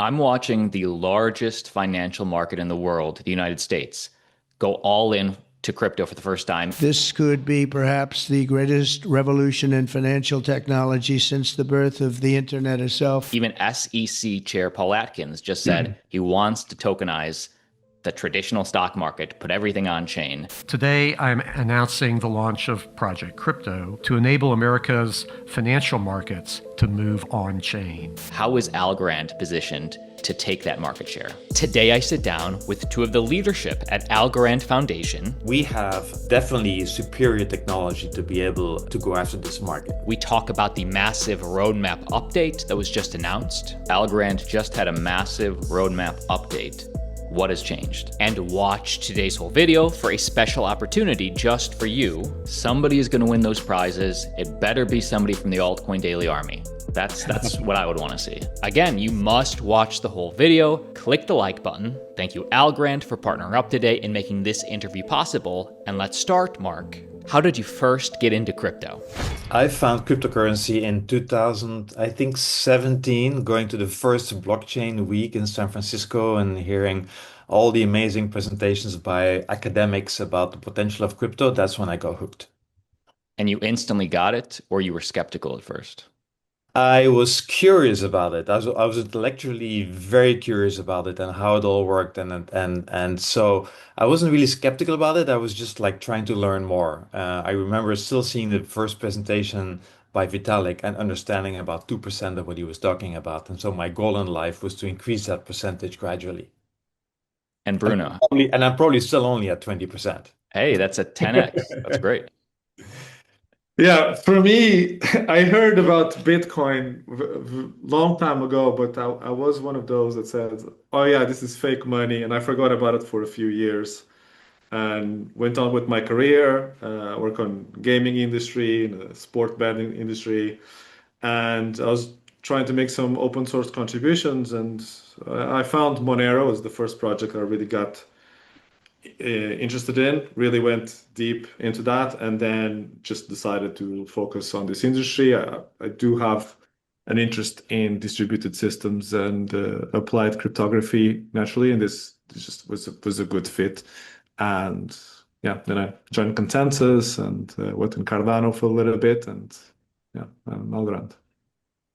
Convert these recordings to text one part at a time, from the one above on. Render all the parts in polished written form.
I'm watching the largest financial market in the world, the United States, go all in to crypto for the first time. This could be perhaps the greatest revolution in financial technology since the birth of the internet itself. Even SEC Chair Paul Atkins just said he wants to tokenize the traditional stock market, put everything on chain. Today, I'm announcing the launch of Project Crypto to enable America's financial markets to move on chain. How is Algorand positioned to take that market share? Today, I sit down with two of the leadership at Algorand Foundation. We have definitely superior technology to be able to go after this market. We talk about the massive roadmap update that was just announced. Algorand just had a massive roadmap update. What has changed? And watch today's whole video for a special opportunity just for you. Somebody is going to win those prizes. It better be somebody from the Altcoin Daily Army. That's what I would want to see. Again, you must watch the whole video. Click the like button. Thank you, Algorand, for partnering up today and making this interview possible. And let's start, Mark. How did you first get into crypto? I found cryptocurrency in 2017, going to the first blockchain week in San Francisco and hearing all the amazing presentations by academics about the potential of crypto. That's when I got hooked. And you instantly got it, or you were skeptical at first? I was curious about it. I was intellectually very curious about it and how it all worked, and so I wasn't really skeptical about it. I was just like trying to learn more. I remember still seeing the first presentation by Vitalik and understanding about 2% of what he was talking about, and so my goal in life was to increase that percentage gradually. And Bruno? And I'm probably still only at 20%. Hey, that's a 10x. That's great. Yeah, for me, I heard about Bitcoin long time ago, but I was one of those that said, "Oh yeah, this is fake money," and I forgot about it for a few years and went on with my career, work on gaming industry, in the sport betting industry, and I was trying to make some open source contributions, and I found Monero as the first project I really got interested in, really went deep into that, and then just decided to focus on this industry. I do have an interest in distributed systems and applied cryptography naturally, and this just was a good fit. And yeah, then I joined Consensus and worked in Cardano for a little bit, and yeah, Algorand.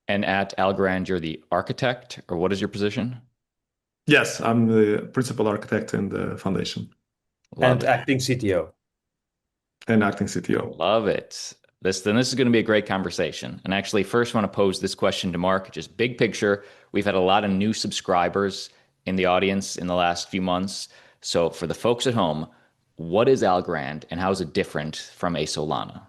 And at Algorand, you're the architect, or what is your position? Yes, I'm the principal architect in the foundation. And acting CTO. And acting CTO. Love it. This is going to be a great conversation. And actually, first, I want to pose this question to Mark. Just big picture. We've had a lot of new subscribers in the audience in the last few months. So for the folks at home, what is Algorand and how is it different from a Solana?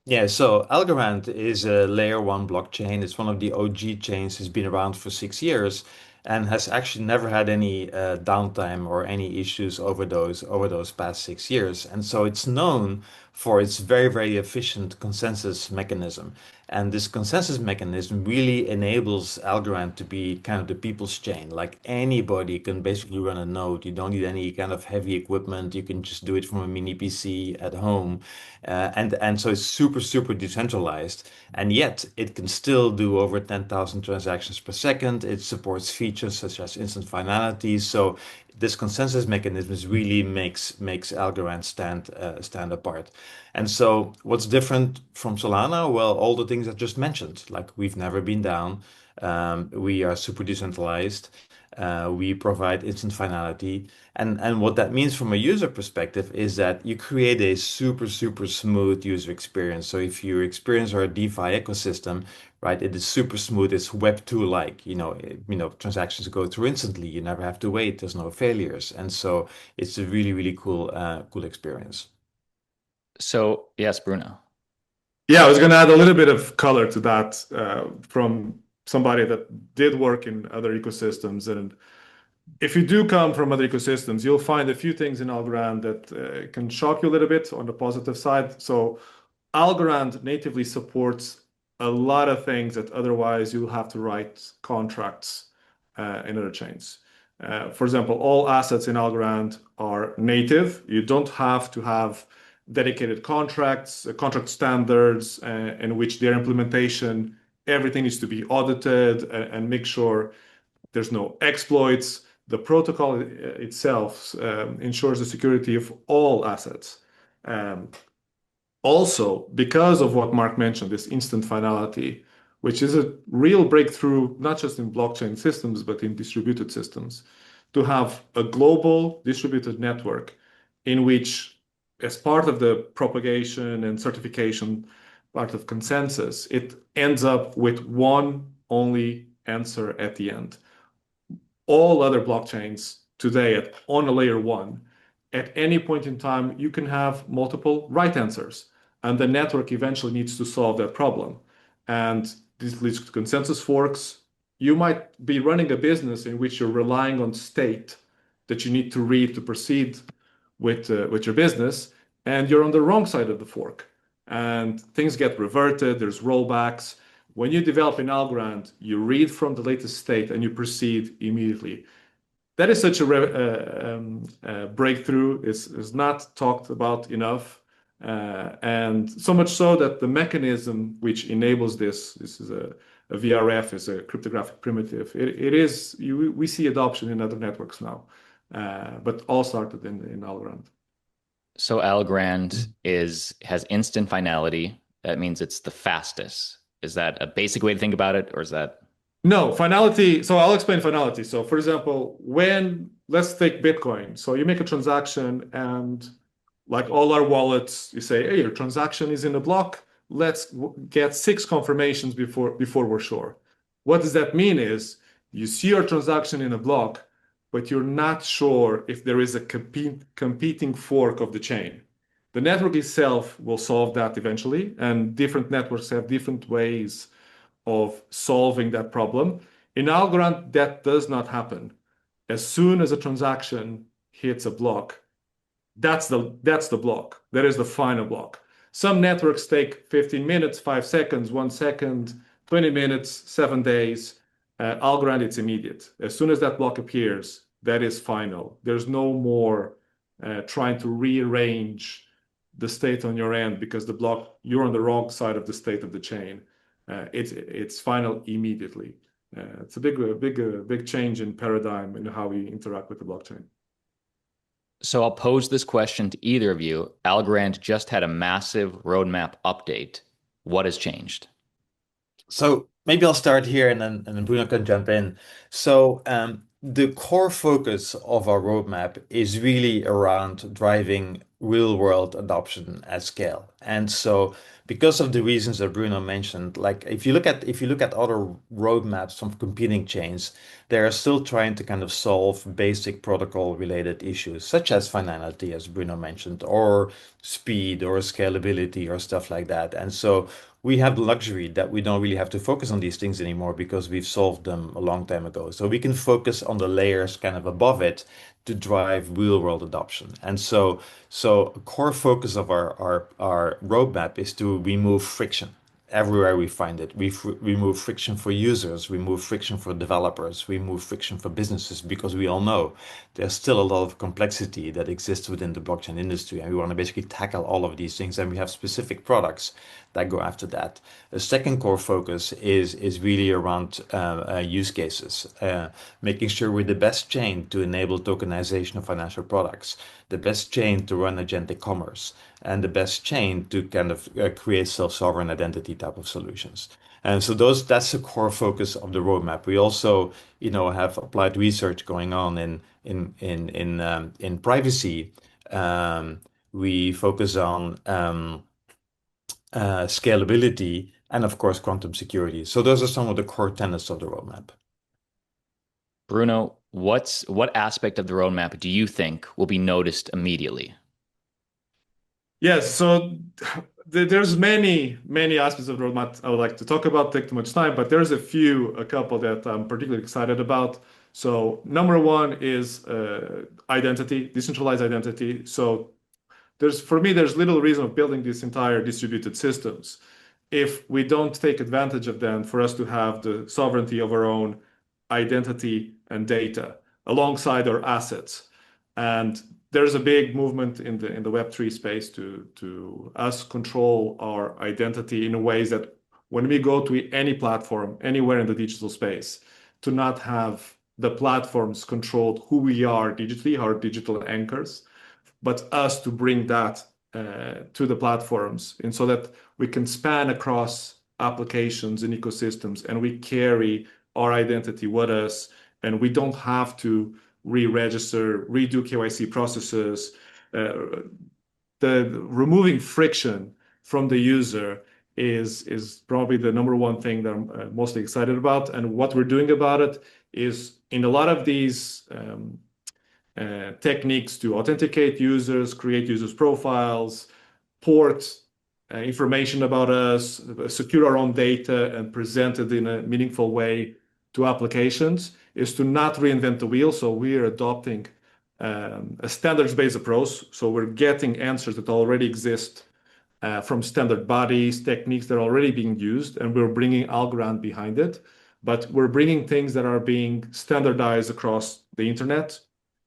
Yeah, so Algorand is a layer one blockchain. It's one of the OG chains. It's been around for 6 years and has actually never had any downtime or any issues over those past 6 years. And so it's known for its very, very efficient consensus mechanism. And this consensus mechanism really enables Algorand to be kind of the people's chain. Like anybody can basically run a node. You don't need any kind of heavy equipment. You can just do it from a mini PC at home. And so it's super, super decentralized. And yet it can still do over 10,000 transactions per second. It supports features such as instant finality. So this consensus mechanism really makes Algorand stand apart. And so what's different from Solana? Well, all the things I just mentioned, like we've never been down. We are super decentralized. We provide instant finality. And what that means from a user perspective is that you create a super, super smooth user experience. So if your experience our DeFi ecosystem, right, it is super smooth. It's Web 2-like, transactions go through instantly. You never have to wait. There's no failures. And so it's a really, really cool experience. So yes, Bruno. Yeah, I was going to add a little bit of color to that from somebody that did work in other ecosystems. And if you do come from other ecosystems, you'll find a few things in Algorand that can shock you a little bit on the positive side. So Algorand natively supports a lot of things that otherwise you'll have to write contracts in other chains. For example, all assets in Algorand are native. You don't have to have dedicated contracts, contract standards, in which their implementation, everything needs to be audited and make sure There's no exploits. The protocol itself ensures the security of all assets. Also, because of what Mark mentioned, this instant finality, which is a real breakthrough, not just in blockchain systems, but in distributed systems, to have a global distributed network in which, as part of the propagation and certification, part of consensus, it ends up with one only answer at the end. All other blockchains today on a layer one, at any point in time, you can have multiple right answers, and the network eventually needs to solve that problem. And this leads to consensus forks. You might be running a business in which you're relying on state that you need to read to proceed with your business, and you're on the wrong side of the fork. And things get reverted, there's rollbacks. When you develop in Algorand, you read from the latest state and you proceed immediately. That is such a breakthrough. It's not talked about enough. And so much so that the mechanism which enables this is a VRF, is a cryptographic primitive. We see adoption in other networks now, but all started in Algorand. So Algorand has instant finality. That means it's the fastest. Is that a basic way to think about it, or is that? No, finality. So I'll explain finality. So for example, let's take Bitcoin. So you make a transaction and like all our wallets, you say, hey, your transaction is in a block. Let's get 6 confirmations before we're sure. What does that mean is you see your transaction in a block, but you're not sure if there is a competing fork of the chain. The network itself will solve that eventually, and different networks have different ways of solving that problem. In Algorand, that does not happen. As soon as a transaction hits a block, that's the block. That is the final block. Some networks take 15 minutes, 5 seconds, 1 second, 20 minutes, 7 days. Algorand, it's immediate. As soon as that block appears, that is final. There's no more trying to rearrange the state on your end because you're on the wrong side of the state of the chain. It's final immediately. It's a big change in paradigm in how we interact with the blockchain. So I'll pose this question to either of you. Algorand just had a massive roadmap update. What has changed? So maybe I'll start here and then Bruno can jump in. So the core focus of our roadmap is really around driving real world adoption at scale. And so because of the reasons that Bruno mentioned, like if you look at other roadmaps from competing chains, they are still trying to kind of solve basic protocol related issues, such as finality, as Bruno mentioned, or speed or scalability or stuff like that. And so we have the luxury that we don't really have to focus on these things anymore because we've solved them a long time ago. So we can focus on the layers kind of above it to drive real world adoption. And so a core focus of our roadmap is to remove friction everywhere we find it. We remove friction for users, remove friction for developers, remove friction for businesses, because we all know there's still a lot of complexity that exists within the blockchain industry, and we want to basically tackle all of these things, and we have specific products that go after that. The second core focus is really around use cases, making sure we're the best chain to enable tokenization of financial products, the best chain to run agentic commerce, and the best chain to kind of create self-sovereign identity type of solutions. And so that's the core focus of the roadmap. We also, have applied research going on in privacy. We focus on scalability and of course quantum security. So those are some of the core tenets of the roadmap. Bruno, what aspect of the roadmap do you think will be noticed immediately? Yes, so there's many aspects of the roadmap I would like to talk about, take too much time, but there's a couple that I'm particularly excited about. So number one is identity, decentralized identity. So for me, there's little reason of building these entire distributed systems if we don't take advantage of them for us to have the sovereignty of our own identity and data alongside our assets. And there's a big movement in the Web3 space to us control our identity in ways that when we go to any platform, anywhere in the digital space, to not have the platforms controlled who we are digitally, our digital anchors, but us to bring that to the platforms, and so that we can span across applications and ecosystems, and we carry our identity with us, and we don't have to re-register, redo KYC processes. The removing friction from the user is probably the number one thing that I'm mostly excited about. And what we're doing about it is, in a lot of these techniques to authenticate users, create users' profiles, port information about us, secure our own data, and present it in a meaningful way to applications, is to not reinvent the wheel. So we are adopting a standards-based approach. So we're getting answers that already exist from standard bodies, techniques that are already being used, and we're bringing Algorand behind it. But we're bringing things that are being standardized across the internet,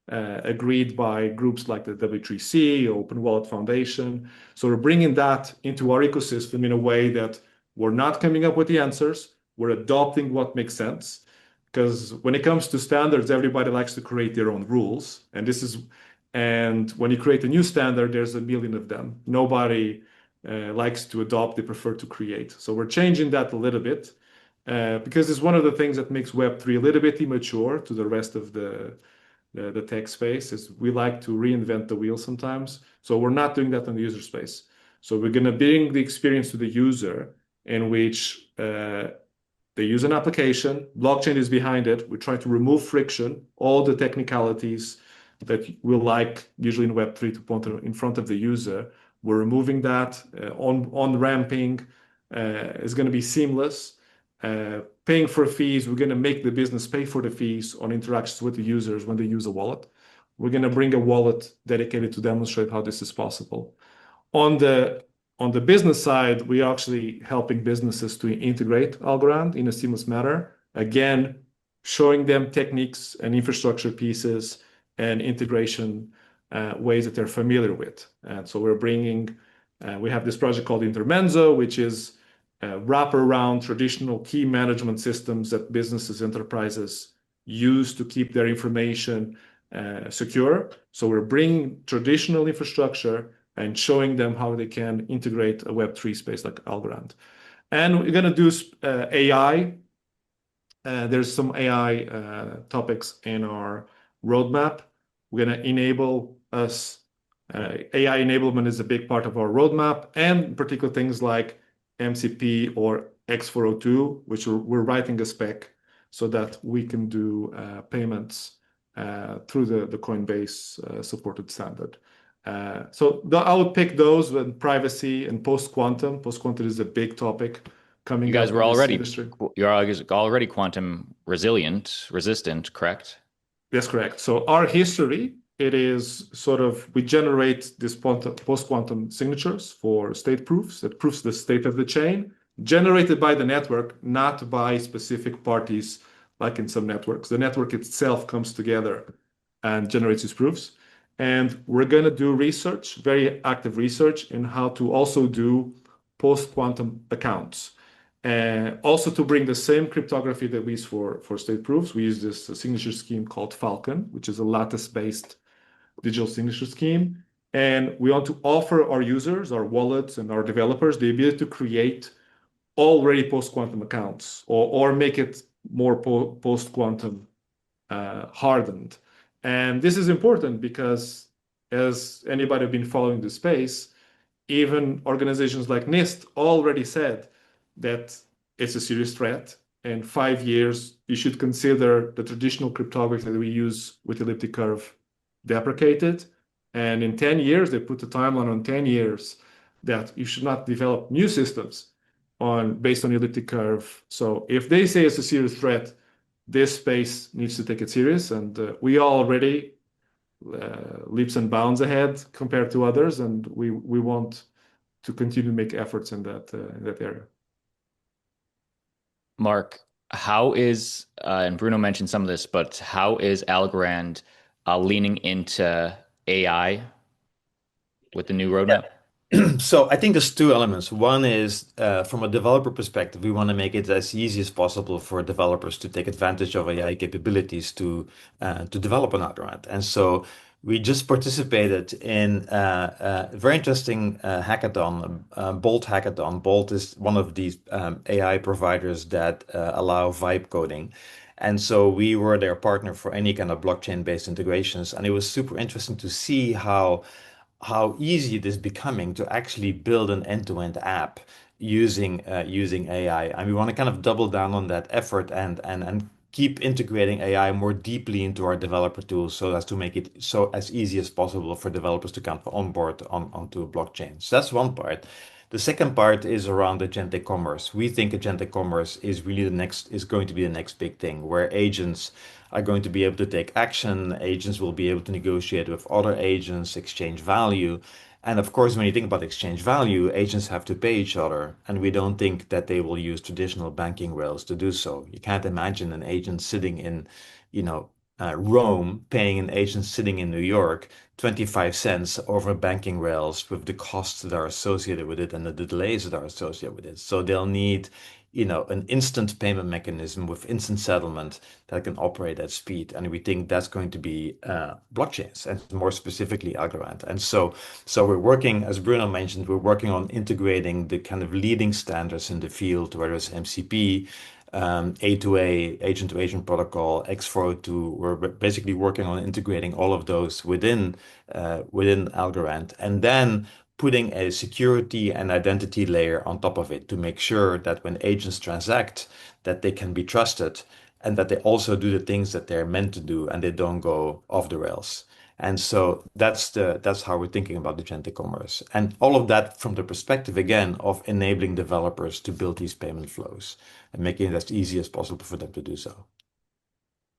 agreed by groups like the W3C, Open Wallet Foundation. So we're bringing that into our ecosystem in a way that we're not coming up with the answers. We're adopting what makes sense. Because when it comes to standards, everybody likes to create their own rules. And when you create a new standard, there's a million of them. Nobody likes to adopt, they prefer to create. So we're changing that a little bit because it's one of the things that makes Web3 a little bit immature to the rest of the tech space, is we like to reinvent the wheel sometimes. So we're not doing that on the user space. So we're going to bring the experience to the user in which they use an application, blockchain is behind it. We're trying to remove friction, all the technicalities that we like usually in Web3 to put in front of the user. We're removing that. On-ramping is going to be seamless. Paying for fees, we're going to make the business pay for the fees on interactions with the users when they use a wallet. We're going to bring a wallet dedicated to demonstrate how this is possible. On the business side, we're actually helping businesses to integrate Algorand in a seamless manner. Again, showing them techniques and infrastructure pieces and integration ways that they're familiar with. And so we have this project called Intermezzo, which is wrap around traditional key management systems that businesses, enterprises use to keep their information secure. So we're bringing traditional infrastructure and showing them how they can integrate a Web3 space like Algorand. And we're going to do AI. There's some AI topics in our roadmap. We're going to enable us. AI enablement is a big part of our roadmap, and particular things like MCP or X402, which we're writing a spec so that we can do payments through the Coinbase supported standard. So I would pick those with privacy and post-quantum. Post-quantum is a big topic coming You guys up were in this already, industry. you're already quantum resistant, correct? That's correct. So our history, it is sort of, we generate this post-quantum signatures for state proofs that proves the state of the chain, generated by the network, not by specific parties like in some networks. The network itself comes together and generates these proofs. And we're going to do research, very active research, in how to also do post-quantum accounts. Also to bring the same cryptography that we use for state proofs. We use this signature scheme called Falcon, which is a lattice-based digital signature scheme. And we want to offer our users, our wallets, and our developers the ability to create already post-quantum accounts or make it more post-quantum hardened. And this is important because, as anybody been following the space, even organizations like NIST already said that it's a serious threat. In 5 years, you should consider the traditional cryptography that we use with elliptic curve deprecated. And in 10 years, they put a timeline on 10 years that you should not develop new systems based on elliptic curve. So if they say it's a serious threat, this space needs to take it serious. And we are already leaps and bounds ahead compared to others. And we want to continue to make efforts in that area. Mark, how is, and Bruno mentioned some of this, but how is Algorand leaning into AI with the new roadmap? So I think there's two elements. One is from a developer perspective, we want to make it as easy as possible for developers to take advantage of AI capabilities to develop an Algorand. And so we just participated in a very interesting hackathon, Bolt hackathon. Bolt is one of these AI providers that allow vibe coding. And so we were their partner for any kind of blockchain-based integrations. And it was super interesting to see how easy it is becoming to actually build an end-to-end app using AI. And we want to kind of double down on that effort and keep integrating AI more deeply into our developer tools so as to make it so as easy as possible for developers to kind of onboard onto a blockchain. So that's one part. The second part is around agentic commerce. We think agentic commerce is really is going to be the next big thing, where agents are going to be able to take action. Agents will be able to negotiate with other agents, exchange value. And of course, when you think about exchange value, agents have to pay each other. And we don't think that they will use traditional banking rails to do so. You can't imagine an agent sitting in, Rome paying an agent sitting in New York 25 cents over banking rails with the costs that are associated with it and the delays that are associated with it. So they'll need, an instant payment mechanism with instant settlement that can operate at speed. And we think that's going to be blockchains and more specifically Algorand. And so we're working, as Bruno mentioned, we're working on integrating the kind of leading standards in the field, whether it's MCP, A2A, agent to agent protocol, X402. We're basically working on integrating all of those within Algorand, and then putting a security and identity layer on top of it to make sure that when agents transact, that they can be trusted and that they also do the things that they're meant to do and they don't go off the rails. And so that's how we're thinking about agentic commerce. And all of that from the perspective, again, of enabling developers to build these payment flows and making it as easy as possible for them to do so.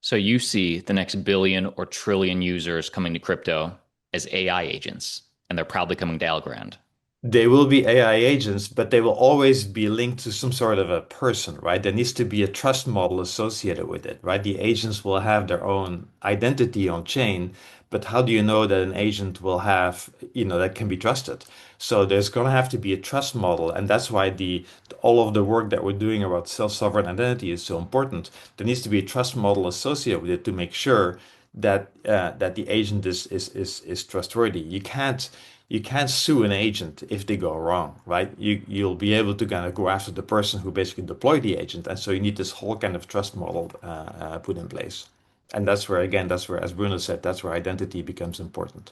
So you see the next billion or trillion users coming to crypto as AI agents, and they're probably coming to Algorand. They will be AI agents, but they will always be linked to some sort of a person, right? There needs to be a trust model associated with it, right? The agents will have their own identity on chain, but how do you know that an agent will have, that can be trusted? So there's going to have to be a trust model, and that's why the all of the work that we're doing about self-sovereign identity is so important. There needs to be a trust model associated with it to make sure that the agent is trustworthy. You can't sue an agent if they go wrong, right? You'll be able to kind of go after the person who basically deployed the agent, and so you need this whole kind of trust model put in place. And that's where, as Bruno said, that's where identity becomes important.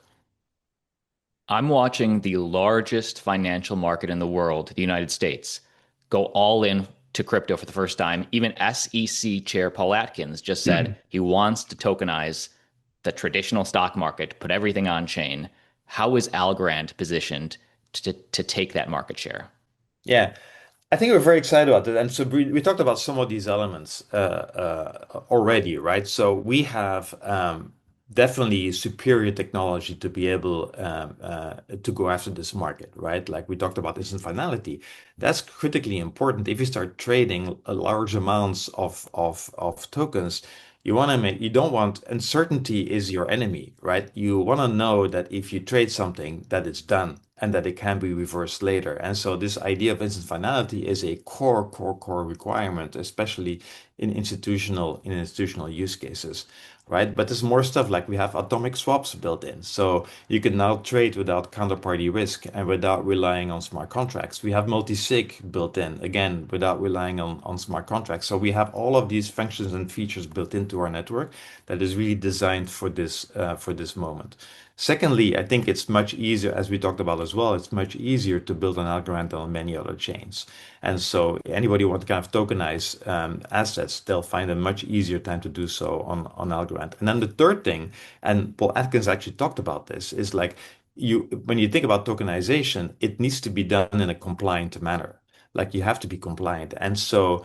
I'm watching the largest financial market in the world, the United States, go all in to crypto for the first time. Even SEC Chair Paul Atkins just said he wants to tokenize the traditional stock market, put everything on chain. How is Algorand positioned to take that market share? Yeah, I think we're very excited about it. And so we talked about some of these elements already, right? So we have definitely superior technology to be able to go after this market, right? Like we talked about instant finality. That's critically important. If you start trading large amounts of tokens, you don't want uncertainty is your enemy, right? You want to know that if you trade something, that it's done and that it can be reversed later. And so this idea of instant finality is a core requirement, especially in institutional use cases, right? But there's more stuff like we have atomic swaps built in. So you can now trade without counterparty risk and without relying on smart contracts. We have multi-sig built in, again, without relying on smart contracts. So we have all of these functions and features built into our network that is really designed for this moment. Secondly, I think it's much easier, as we talked about as well, it's much easier to build an Algorand on many other chains. And so anybody who wants to kind of tokenize assets, they'll find a much easier time to do so on Algorand. And then the third thing, and Paul Atkins actually talked about this, is like when you think about tokenization, it needs to be done in a compliant manner. Like you have to be compliant. And so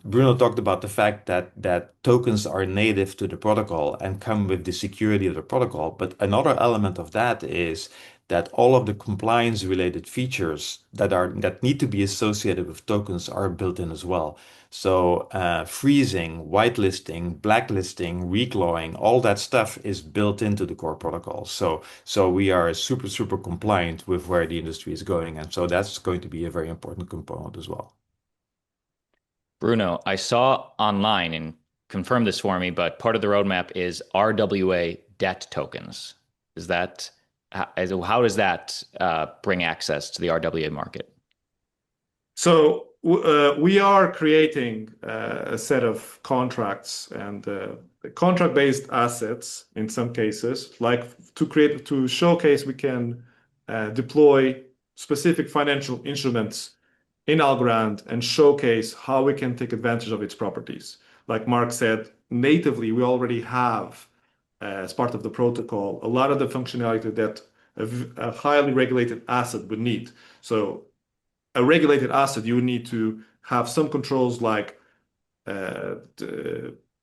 Bruno talked about the fact that tokens are native to the protocol and come with the security of the protocol. But another element of that is that all of the compliance related features that need to be associated with tokens are built in as well. So freezing, whitelisting, blacklisting, reclawing, all that stuff is built into the core protocol. So we are super, super compliant with where the industry is going. And so that's going to be a very important component as well. Bruno, I saw online and confirm this for me, but part of the roadmap is RWA debt tokens. Is that how does that bring access to the RWA market? So we are creating a set of contracts and contract-based assets in some cases, like to showcase we can deploy specific financial instruments in Algorand and showcase how we can take advantage of its properties. Like Mark said, natively we already have as part of the protocol a lot of the functionality that a highly regulated asset would need. So a regulated asset, you would need to have some controls like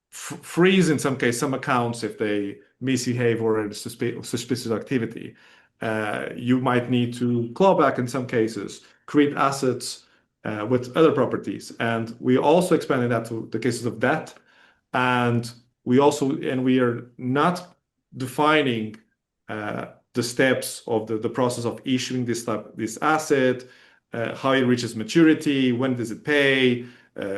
freeze in some case some accounts if they misbehave or suspicious activity. You might need to claw back in some cases, create assets with other properties. And we also expanded that to the cases of debt. And we are not defining the steps of the process of issuing this asset, how it reaches maturity, when does it pay,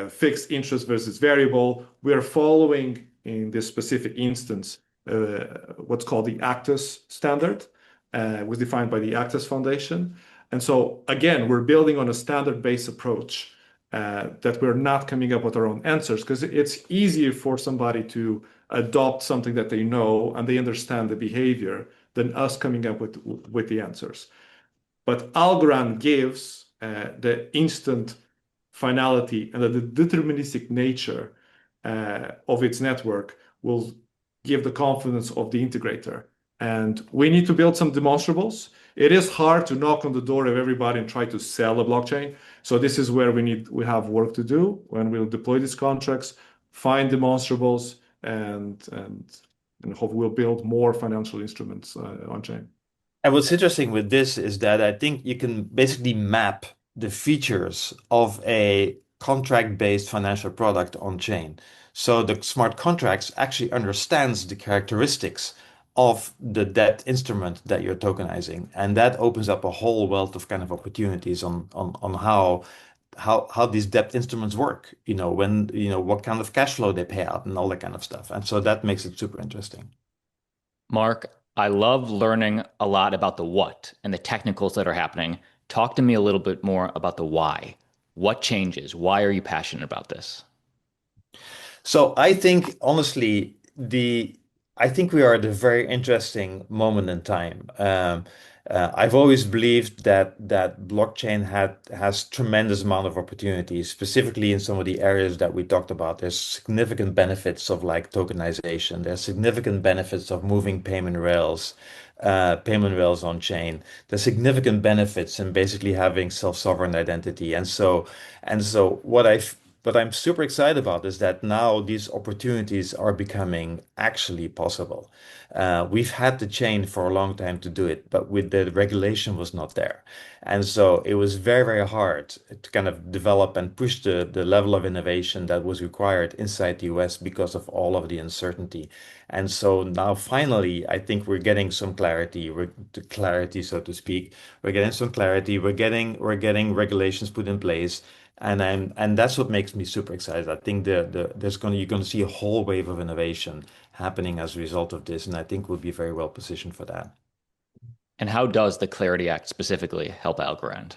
fixed interest versus variable. We are following in this specific instance what's called the Actus standard, was defined by the Actus Foundation. And so again, we're building on a standard-based approach that we're not coming up with our own answers because it's easier for somebody to adopt something that they know and they understand the behavior than us coming up with the answers. But Algorand gives the instant finality and the deterministic nature of its network will give the confidence of the integrator. And we need to build some demonstrables. It is hard to knock on the door of everybody and try to sell a blockchain. So this is where we have work to do when we'll deploy these contracts, find demonstrables, and hope we'll build more financial instruments on chain. And what's interesting with this is that I think you can basically map the features of a contract-based financial product on chain. So the smart contracts actually understands the characteristics of the debt instrument that you're tokenizing. And that opens up a whole wealth of kind of opportunities on how these debt instruments work, what kind of cash flow they pay out and all that kind of stuff. And so that makes it super interesting. Mark, I love learning a lot about the what and the technicals that are happening. Talk to me a little bit more about the why. What changes? Why are you passionate about this? So I think honestly, I think we are at a very interesting moment in time. I've always believed that blockchain has tremendous amount of opportunities, specifically in some of the areas that we talked about. There's significant benefits of like tokenization. There's significant benefits of moving payment rails on chain. There's significant benefits in basically having self-sovereign identity. And so what I'm super excited about is that now these opportunities are becoming actually possible. We've had the chain for a long time to do it, but with the regulation was not there. And so it was very, very hard to kind of develop and push the level of innovation that was required inside the US because of all of the uncertainty. And so now finally, I think we're getting some clarity, so to speak. We're getting some clarity. We're getting regulations put in place. And that's what makes me super excited. I think you're going to see a whole wave of innovation happening as a result of this, and I think we'll be very well positioned for that. And how does the Clarity Act specifically help Algorand?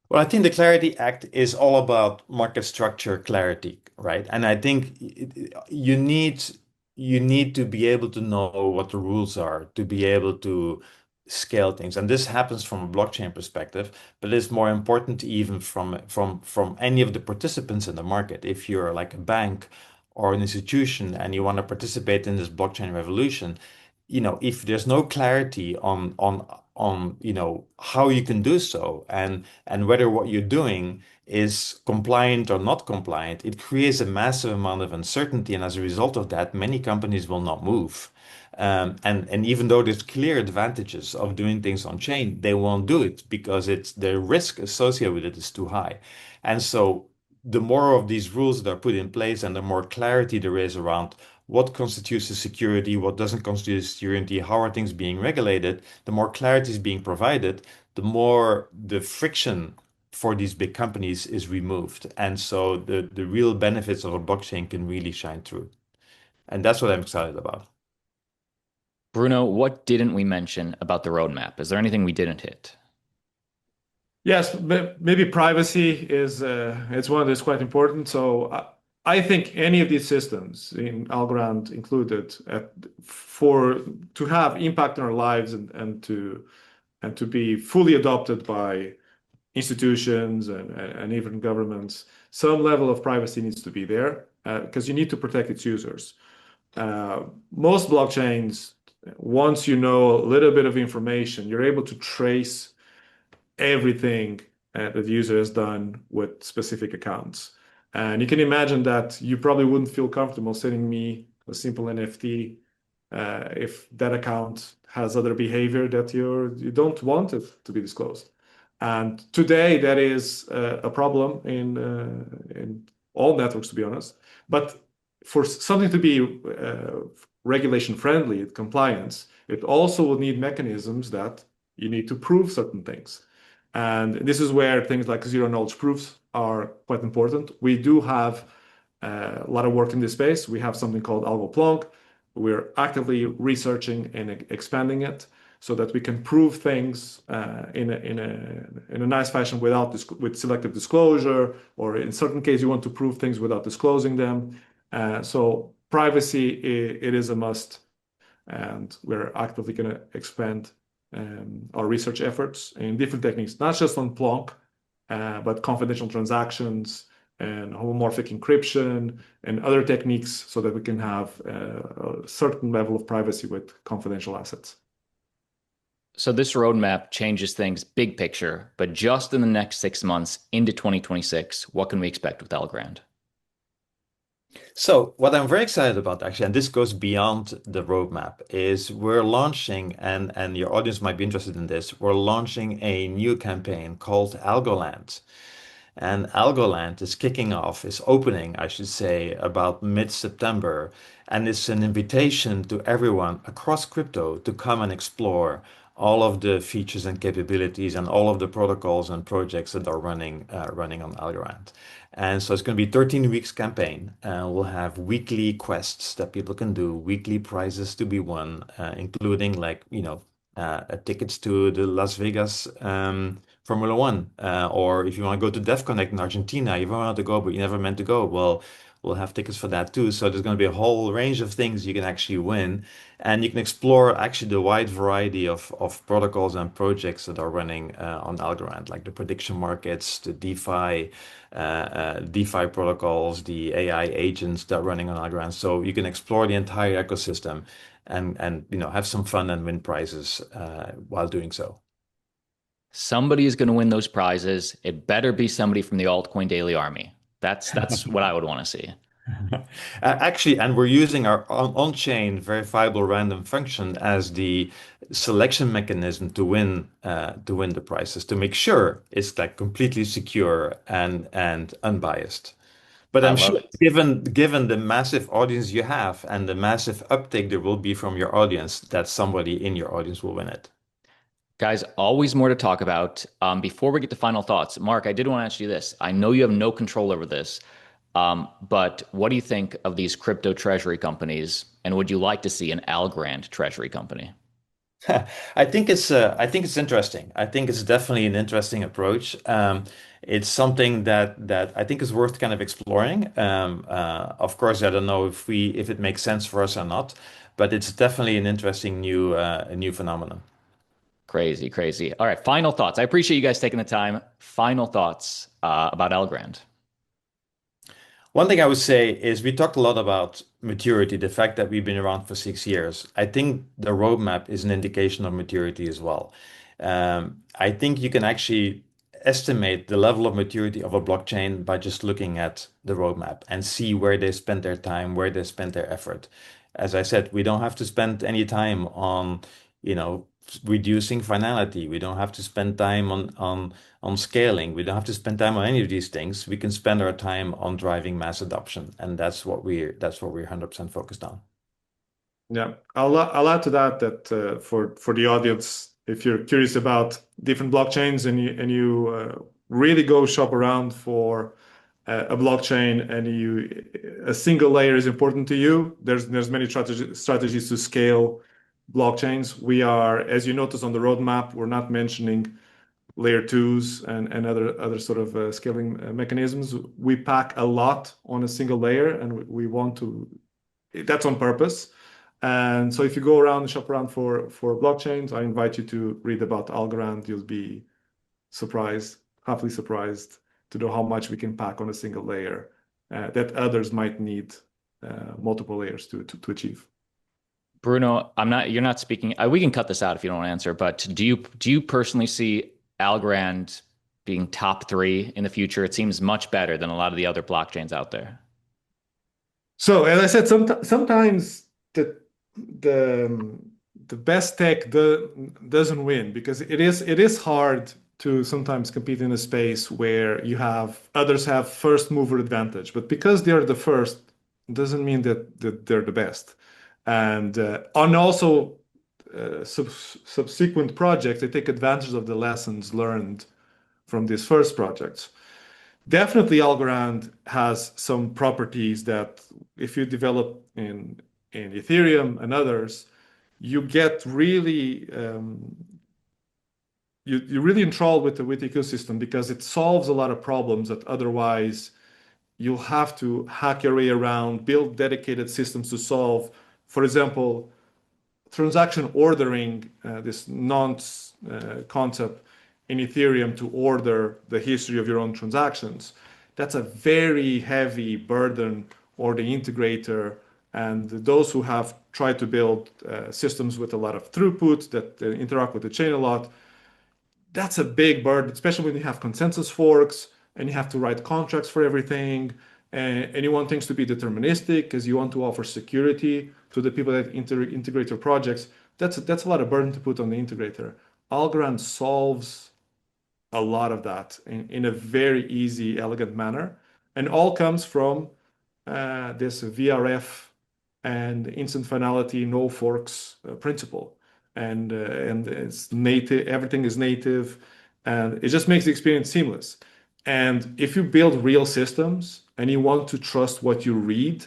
Well, I think the Clarity Act is all about market structure clarity, right? And I think you need to be able to know what the rules are to be able to scale things. And this happens from a blockchain perspective, but it's more important even from any of the participants in the market. If you're like a bank or an institution and you want to participate in this blockchain revolution, if there's no clarity on how you can do so and whether what you're doing is compliant or not compliant, it creates a massive amount of uncertainty. And as a result of that, many companies will not move. And even though there's clear advantages of doing things on chain, they won't do it because the risk associated with it is too high. And so the more of these rules that are put in place and the more clarity there is around what constitutes a security, what doesn't constitute a security, how are things being regulated, the more clarity is being provided, the more the friction for these big companies is removed. And so the real benefits of a blockchain can really shine through. And that's what I'm excited about. Bruno, what didn't we mention about the roadmap? Is there anything we didn't hit? Yes, maybe privacy is it's one that's quite important. So I think any of these systems, in Algorand included, for to have impact on our lives and to be fully adopted by institutions and even governments, some level of privacy needs to be there because you need to protect its users. Most blockchains, once you know a little bit of information, you're able to trace everything that the user has done with specific accounts. And you can imagine that you probably wouldn't feel comfortable sending me a simple NFT if that account has other behavior that you don't want it to be disclosed. And today that is a problem in all networks, to be honest. But for something to be regulation friendly, compliance, it also will need mechanisms that you need to prove certain things. And this is where things like zero knowledge proofs are quite important. We do have a lot of work in this space. We have something called AlgoPlonk. We're actively researching and expanding it so that we can prove things in a nice fashion with selective disclosure, or in certain cases you want to prove things without disclosing them. So privacy, it is a must, and we're actively going to expand our research efforts in different techniques, not just on Plonk, but confidential transactions and homomorphic encryption and other techniques so that we can have a certain level of privacy with confidential assets. So this roadmap changes things big picture, but just in the next 6 months into 2026, what can we expect with Algorand? So what I'm very excited about actually, and this goes beyond the roadmap, is we're launching, and your audience might be interested in this, we're launching a new campaign called AlgoLand. And AlgoLand is kicking off, is opening, I should say, about mid-September. And it's an invitation to everyone across crypto to come and explore all of the features and capabilities and all of the protocols and projects that are running on Algorand. And so it's going to be 13 weeks campaign. We'll have weekly quests that people can do, weekly prizes to be won, including tickets to the Las Vegas Formula One, or if you want to go to DEF Connect in Argentina, you want to go, but you never meant to go. Well, we'll have tickets for that too. So there's going to be a whole range of things you can actually win, and you can explore actually the wide variety of protocols and projects that are running on Algorand, like the prediction markets, the DeFi protocols, the AI agents that are running on Algorand. So you can explore the entire ecosystem and have some fun and win prizes while doing so. Somebody is going to win those prizes. It better be somebody from the Altcoin Daily Army. That's what I would want to see. Actually, and we're using our on-chain verifiable random function as the selection mechanism to win the prizes, to make sure it's like completely secure and unbiased. But I'm sure, given the massive audience you have and the massive uptake there will be from your audience, that somebody in your audience will win it. Guys, always more to talk about. Before we get to final thoughts, Mark, I did want to ask you this. I know you have no control over this, but what do you think of these crypto treasury companies? And would you like to see an Algorand treasury company? I think it's interesting. I think it's definitely an interesting approach. It's something that I think is worth kind of exploring. Of course, I don't know if it makes sense for us or not, but it's definitely an interesting new phenomenon. Crazy, crazy. All right, final thoughts. I appreciate you guys taking the time. Final thoughts about Algorand. One thing I would say is we talked a lot about maturity, the fact that we've been around for 6 years. I think the roadmap is an indication of maturity as well. I think you can actually estimate the level of maturity of a blockchain by just looking at the roadmap and see where they spend their time, where they spend their effort. As I said, we don't have to spend any time on, reducing finality. We don't have to spend time on scaling. We don't have to spend time on any of these things. We can spend our time on driving mass adoption, and that's what we're 100% focused on. Yeah, I'll add to that for the audience, if you're curious about different blockchains and you really go shop around for a blockchain and a single layer is important to you, there's many strategies to scale blockchains. We are, as you notice on the roadmap, we're not mentioning layer twos and other sort of scaling mechanisms. We pack a lot on a single layer, and we want to. That's on purpose. And so if you go around and shop around for blockchains, I invite you to read about Algorand. You'll be surprised, happily surprised to know how much we can pack on a single layer that others might need multiple layers to achieve. Bruno, you're not speaking. We can cut this out if you don't want to answer, but do you personally see Algorand being top 3 in the future? It seems much better than a lot of the other blockchains out there. So as I said, sometimes the best tech doesn't win, because it is hard to sometimes compete in a space where others have first mover advantage. But because they're the first, doesn't mean that they're the best. And also subsequent projects, they take advantage of the lessons learned from these first projects. Definitely, Algorand has some properties that if you develop in Ethereum and others, you get really you're really enthralled with the ecosystem, because it solves a lot of problems that otherwise you'll have to hack your way around, build dedicated systems to solve. For example, transaction ordering, this concept in Ethereum to order the history of your own transactions. That's a very heavy burden for the integrator and those who have tried to build systems with a lot of throughput that interact with the chain a lot. That's a big burden, especially when you have consensus forks and you have to write contracts for everything. And you want things to be deterministic because you want to offer security to the people that integrate your projects. That's a lot of burden to put on the integrator. Algorand solves a lot of that in a very easy, elegant manner, and all comes from this VRF and instant finality, no forks principle, and it's native. Everything is native, and it just makes the experience seamless. And if you build real systems and you want to trust what you read,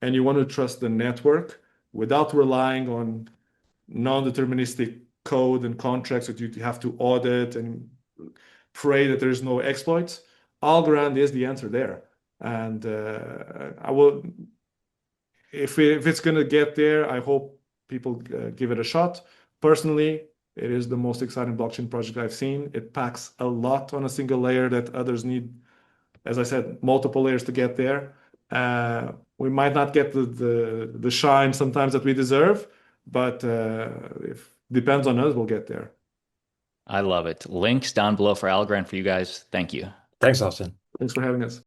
and you want to trust the network without relying on non-deterministic code and contracts that you have to audit and pray that there's no exploits, Algorand is the answer there. And if it's going to get there, I hope people give it a shot. Personally, it is the most exciting blockchain project I've seen. It packs a lot on a single layer that others need, as I said, multiple layers to get there. We might not get the shine sometimes that we deserve, but if depends on us, we'll get there. I love it. Links down below for Algorand for you guys. Thank you. Thanks, Austin. Thanks for having us.